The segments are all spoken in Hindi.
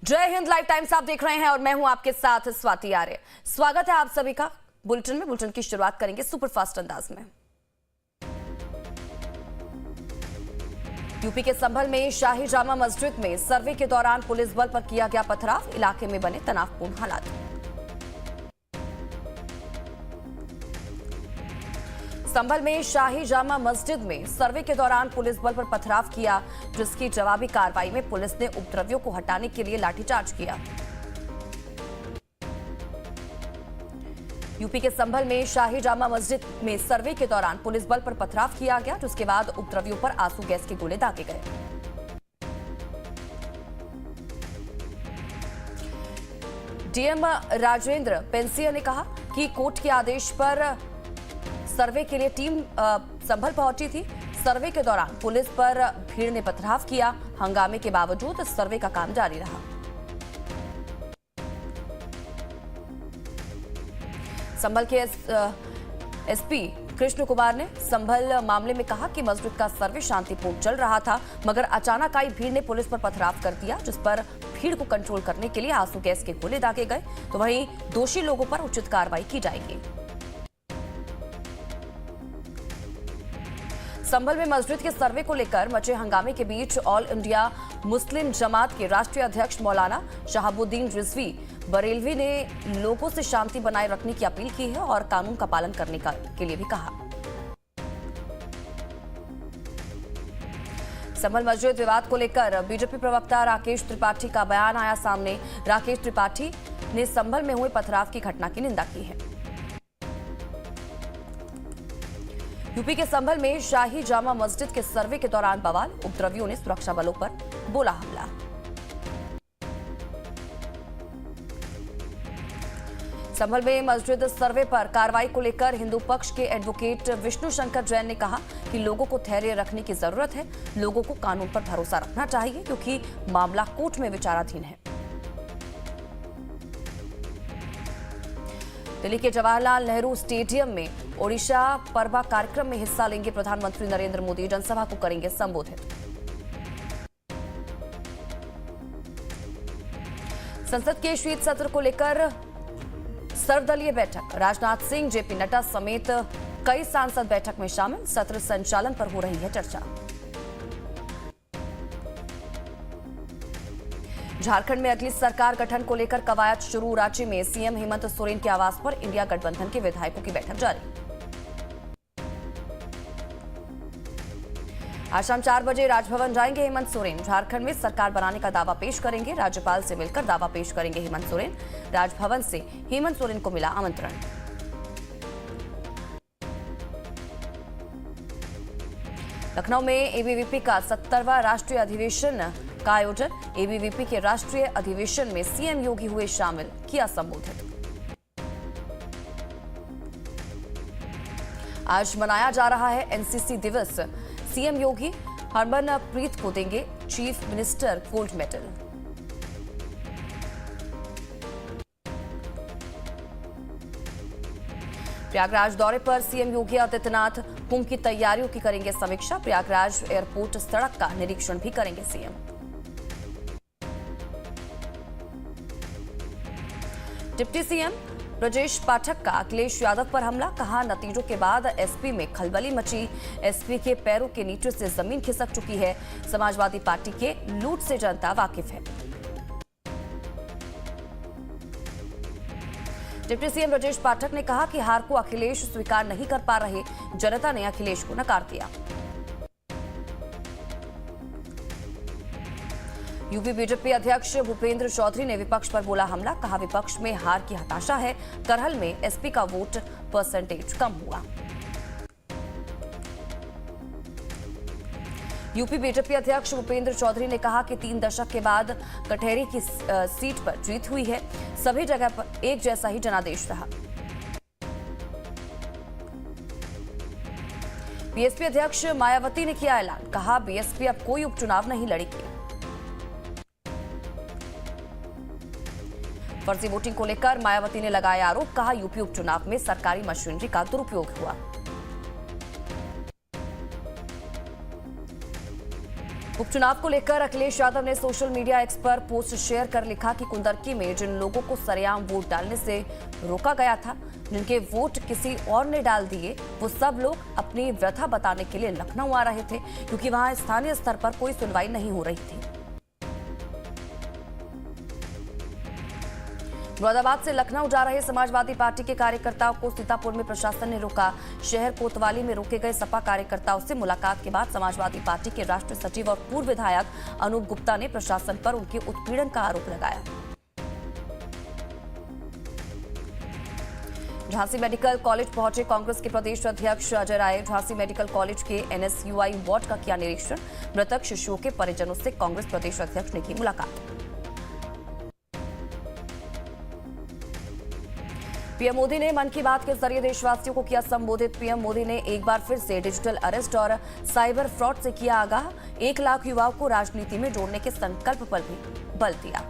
जय हिंद लाइव टाइम्स आप देख रहे हैं और मैं हूं आपके साथ स्वाति आर्य। स्वागत है आप सभी का बुलेटिन की शुरुआत करेंगे सुपरफास्ट अंदाज में। यूपी के संभल में शाही जामा मस्जिद में सर्वे के दौरान पुलिस बल पर किया गया पथराव, इलाके में बने तनावपूर्ण हालात। संभल में शाही जामा मस्जिद में सर्वे के दौरान पुलिस बल पर पथराव किया, जिसकी जवाबी कार्रवाई में पुलिस ने उपद्रवियों को हटाने के लिए लाठीचार्ज किया। यूपी के संभल में शाही जामा मस्जिद में सर्वे के दौरान पुलिस बल पर पथराव किया गया, जिसके बाद उपद्रवियों पर आंसू गैस के गोले दागे गए। डीएम राजेंद्र पेंसिया ने कहा कि कोर्ट के आदेश पर सर्वे के लिए टीम संभल पहुंची थी। सर्वे के दौरान पुलिस पर भीड़ ने पथराव किया। हंगामे के बावजूद सर्वे का काम जारी रहा। संभल के एसपी कृष्ण कुमार ने संभल मामले में कहा कि मस्जिद का सर्वे शांतिपूर्ण चल रहा था, मगर अचानक आई भीड़ ने पुलिस पर पथराव कर दिया, जिस पर भीड़ को कंट्रोल करने के लिए आंसू गैस के गोले दागे गए। तो वहीं दोषी लोगों पर उचित कार्रवाई की जाएगी। संभल में मस्जिद के सर्वे को लेकर मचे हंगामे के बीच ऑल इंडिया मुस्लिम जमात के राष्ट्रीय अध्यक्ष मौलाना शहाबुद्दीन रिजवी बरेलवी ने लोगों से शांति बनाए रखने की अपील की है और कानून का पालन करने के लिए भी कहा। संभल मस्जिद विवाद को लेकर बीजेपी प्रवक्ता राकेश त्रिपाठी का बयान आया सामने। राकेश त्रिपाठी ने संभल में हुए पथराव की घटना की निंदा की है। यूपी के संभल में शाही जामा मस्जिद के सर्वे के दौरान बवाल, उपद्रवियों ने सुरक्षा बलों पर बोला हमला। संभल में मस्जिद सर्वे पर कार्रवाई को लेकर हिंदू पक्ष के एडवोकेट विष्णु शंकर जैन ने कहा कि लोगों को धैर्य रखने की जरूरत है। लोगों को कानून पर भरोसा रखना चाहिए, क्योंकि मामला कोर्ट में विचाराधीन है। दिल्ली के जवाहरलाल नेहरू स्टेडियम में ओडिशा पर्वा कार्यक्रम में हिस्सा लेंगे प्रधानमंत्री नरेंद्र मोदी। जनसभा को करेंगे संबोधित। संसद के शीत सत्र को लेकर सर्वदलीय बैठक, राजनाथ सिंह, जेपी नड्डा समेत कई सांसद बैठक में शामिल। सत्र संचालन पर हो रही है चर्चा। झारखंड में अगली सरकार गठन को लेकर कवायद शुरू। रांची में सीएम हेमंत सोरेन के आवास पर इंडिया गठबंधन के विधायकों की बैठक जारी। आज शाम 4 बजे राजभवन जाएंगे हेमंत सोरेन। झारखंड में सरकार बनाने का दावा पेश करेंगे। राज्यपाल से मिलकर दावा पेश करेंगे हेमंत सोरेन। राजभवन से हेमंत सोरेन को मिला आमंत्रण। लखनऊ में एबीवीपी का 70वां राष्ट्रीय अधिवेशन का आयोजन। एबीवीपी के राष्ट्रीय अधिवेशन में सीएम योगी हुए शामिल, किया संबोधित। आज मनाया जा रहा है एनसीसी दिवस। सीएम योगी हरमनप्रीत को देंगे chief minister gold medal. Prayagraj दौरे पर सीएम योगी आदित्यनाथ कुंभ की तैयारियों की करेंगे समीक्षा। प्रयागराज एयरपोर्ट सड़क का निरीक्षण भी करेंगे CM. Deputy CM Brajesh Pathak का अखिलेश यादव पर हमला, कहा नतीजों के बाद एसपी में खलबली मची। एसपी के पैरों के नीचे से जमीन खिसक चुकी है। समाजवादी पार्टी के लूट से जनता वाकिफ है। डिप्टी सीएम ब्रजेश पाठक ने कहा कि हार को अखिलेश स्वीकार नहीं कर पा रहे, जनता ने अखिलेश को नकार दिया। यूपी बीजेपी अध्यक्ष भूपेंद्र चौधरी ने विपक्ष पर बोला हमला, कहा विपक्ष में हार की हताशा है। करहल में एसपी का वोट परसेंटेज कम हुआ। यूपी बीजेपी अध्यक्ष भूपेंद्र चौधरी ने कहा कि 3 दशक के बाद कटहरी की सीट पर जीत हुई है। सभी जगह पर एक जैसा ही जनादेश रहा। बीएसपी अध्यक्ष मायावती ने किया ऐलान, कहा बीएसपी अब कोई उपचुनाव नहीं लड़ेगी। फर्जी वोटिंग को लेकर मायावती ने लगाया आरोप, कहा यूपी उपचुनाव में सरकारी मशीनरी का दुरुपयोग हुआ। उपचुनाव को लेकर अखिलेश यादव ने सोशल मीडिया एक्स पर पोस्ट शेयर कर लिखा कि कुंदरकी में जिन लोगों को सरेआम वोट डालने से रोका गया था, जिनके वोट किसी और ने डाल दिए, वो सब लोग अपनी व्यथा बताने के लिए लखनऊ आ रहे थे क्योंकि वहां स्थानीय स्तर पर कोई सुनवाई नहीं हो रही थी। मुरादाबाद से लखनऊ जा रहे समाजवादी पार्टी के कार्यकर्ताओं को सीतापुर में प्रशासन ने रोका। शहर कोतवाली में रोके गए सपा कार्यकर्ताओं से मुलाकात के बाद समाजवादी पार्टी के राष्ट्रीय सचिव और पूर्व विधायक अनूप गुप्ता ने प्रशासन पर उनके उत्पीड़न का आरोप लगाया। झांसी मेडिकल कॉलेज पहुंचे कांग्रेस के प्रदेश अध्यक्ष अजय राय। झांसी मेडिकल कॉलेज के एनएसयूआई वार्ड का किया निरीक्षण। मृतक शिशुओं के परिजनों से कांग्रेस प्रदेश अध्यक्ष ने की मुलाकात। पीएम मोदी ने मन की बात के जरिए देशवासियों को किया संबोधित। पीएम मोदी ने एक बार फिर से डिजिटल अरेस्ट और साइबर फ्रॉड से किया आगाह। 1 लाख युवाओं को राजनीति में जोड़ने के संकल्प पर भी बल दिया।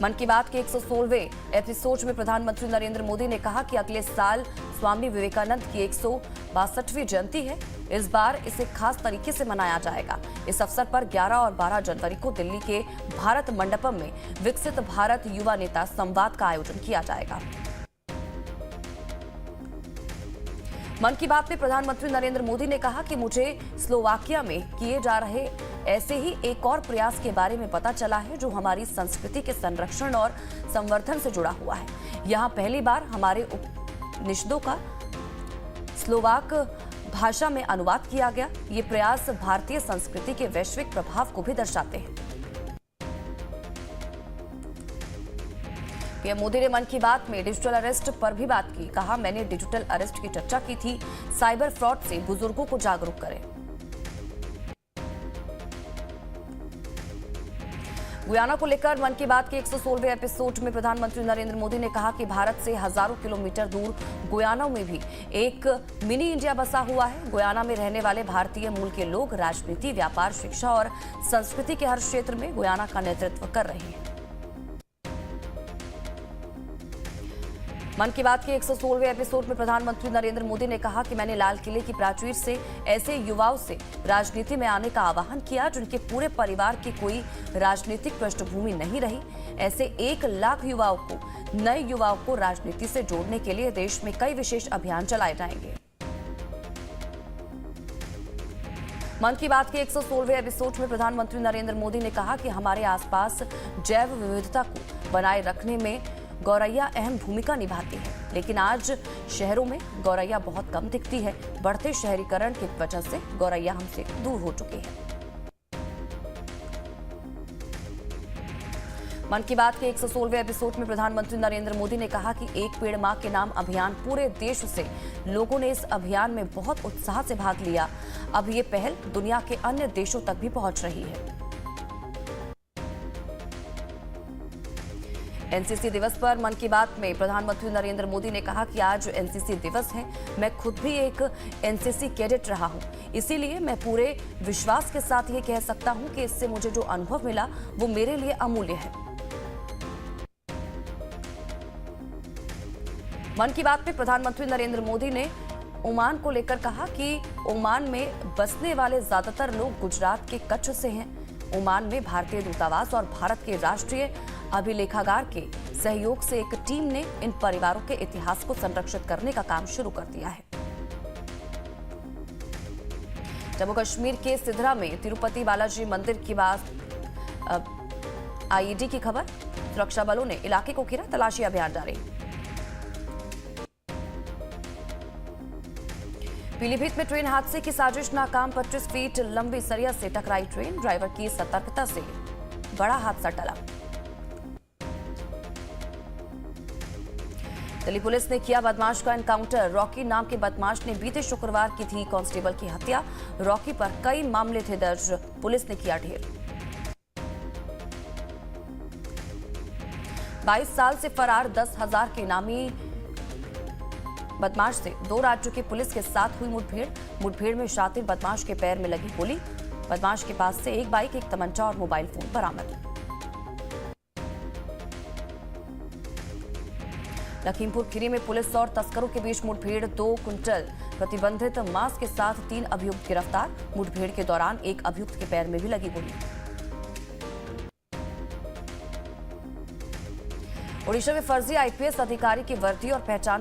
मन की बात के 116वें एपिसोड में प्रधानमंत्री नरेंद्र मोदी ने कहा कि अगले साल स्वामी विवेकानंद की 162वीं जयंती है। इस बार इसे खास तरीके से मनाया जाएगा। इस अवसर पर 11 और 12 जनवरी को दिल्ली के भारत मंडपम में विकसित भारत युवा नेता संवाद का आयोजन किया जाएगा। मन की बात में प्रधानमंत्री नरेंद्र मोदी ने कहा कि मुझे स्लोवाकिया में किए जा रहे ऐसे ही एक और प्रयास के बारे में पता चला है जो हमारी संस्कृति के संरक्षण और संवर्धन से जुड़ा हुआ है। यहाँ पहली बार हमारे उपनिषदों का स्लोवाक भाषा में अनुवाद किया गया। ये प्रयास भारतीय संस्कृति के वैश्विक प्रभाव को भी दर्शाते हैं। पीएम मोदी ने मन की बात में डिजिटल अरेस्ट पर भी बात की। कहा, मैंने डिजिटल अरेस्ट की चर्चा की थी। साइबर फ्रॉड से बुजुर्गों को जागरूक करें। गुयाना को लेकर मन की बात के 116वें एपिसोड में प्रधानमंत्री नरेंद्र मोदी ने कहा कि भारत से हजारों किलोमीटर दूर गुयाना में भी एक मिनी इंडिया बसा हुआ है। गुयाना में रहने वाले भारतीय मूल के लोग राजनीति, व्यापार, शिक्षा और संस्कृति के हर क्षेत्र में गुयाना का नेतृत्व कर रहे हैं। मन की बात के 116वें एपिसोड में प्रधानमंत्री नरेंद्र मोदी ने कहा कि मैंने लाल किले की प्राचीर से ऐसे युवाओं से राजनीति में आने का आह्वान किया जिनके पूरे परिवार की कोई राजनीतिक पृष्ठभूमि नहीं रही। ऐसे 1 लाख युवाओं को, नए युवाओं को राजनीति से जोड़ने के लिए देश में कई विशेष अभियान चलाए जाएंगे। मन की बात के 116वें एपिसोड में प्रधानमंत्री नरेंद्र मोदी ने कहा कि हमारे आसपास जैव विविधता को बनाए रखने में गौरैया अहम भूमिका निभाती है, लेकिन आज शहरों में गौरैया बहुत कम दिखती है। बढ़ते शहरीकरण की वजह से गौरैया हमसे दूर हो चुकी है। मन की बात के 116वें एपिसोड में प्रधानमंत्री नरेंद्र मोदी ने कहा कि एक पेड़ मां के नाम अभियान पूरे देश से लोगों ने इस अभियान में बहुत उत्साह से भाग लिया। अब ये पहल दुनिया के अन्य देशों तक भी पहुंच रही है। एनसीसी दिवस पर मन की बात में प्रधानमंत्री नरेंद्र मोदी ने कहा कि आज एनसीसी दिवस है। मैं खुद भी एक एनसीसी कैडेट रहा हूं, इसीलिए मैं पूरे विश्वास के साथ ये कह सकता हूं कि इससे मुझे जो अनुभव मिला वो मेरे लिए अमूल्य है। मन की बात में प्रधानमंत्री नरेंद्र मोदी ने ओमान को लेकर कहा कि ओमान में बसने वाले ज्यादातर लोग गुजरात के कच्छ से हैं। ओमान में भारतीय दूतावास और भारत के राष्ट्रीय अभिलेखागार के सहयोग से एक टीम ने इन परिवारों के इतिहास को संरक्षित करने का काम शुरू कर दिया है। जम्मू कश्मीर के सिधरा में तिरुपति बालाजी मंदिर की बात आईईडी की खबर। सुरक्षा बलों ने इलाके को घेरा, तलाशी अभियान जारी। पीलीभीत में ट्रेन हादसे की साजिश नाकाम। 25 फीट लंबी सरिया से टकराई ट्रेन। ड्राइवर की सतर्कता से बड़ा हादसा टला। दिल्ली पुलिस ने किया बदमाश का एनकाउंटर। रॉकी नाम के बदमाश ने बीते शुक्रवार की थी कांस्टेबल की हत्या। रॉकी पर कई मामले थे दर्ज, पुलिस ने किया ढेर। 22 साल से फरार 10,000 के इनामी बदमाश से 2 राज्यों की पुलिस के साथ हुई मुठभेड़ में शातिर बदमाश के पैर में लगी गोली। बदमाश के पास से एक बाइक, एक तमंचा और मोबाइल फोन बरामद। लखीमपुर खीरी में पुलिस और तस्करों के बीच मुठभेड़, 2 कुंटल प्रतिबंधित मांस के साथ 3 अभियुक्त गिरफ्तार। मुठभेड़ के दौरान एक अभियुक्त के पैर में भी लगी गोली। ओडिशा में फर्जी आईपीएस अधिकारी की वर्दी और पहचान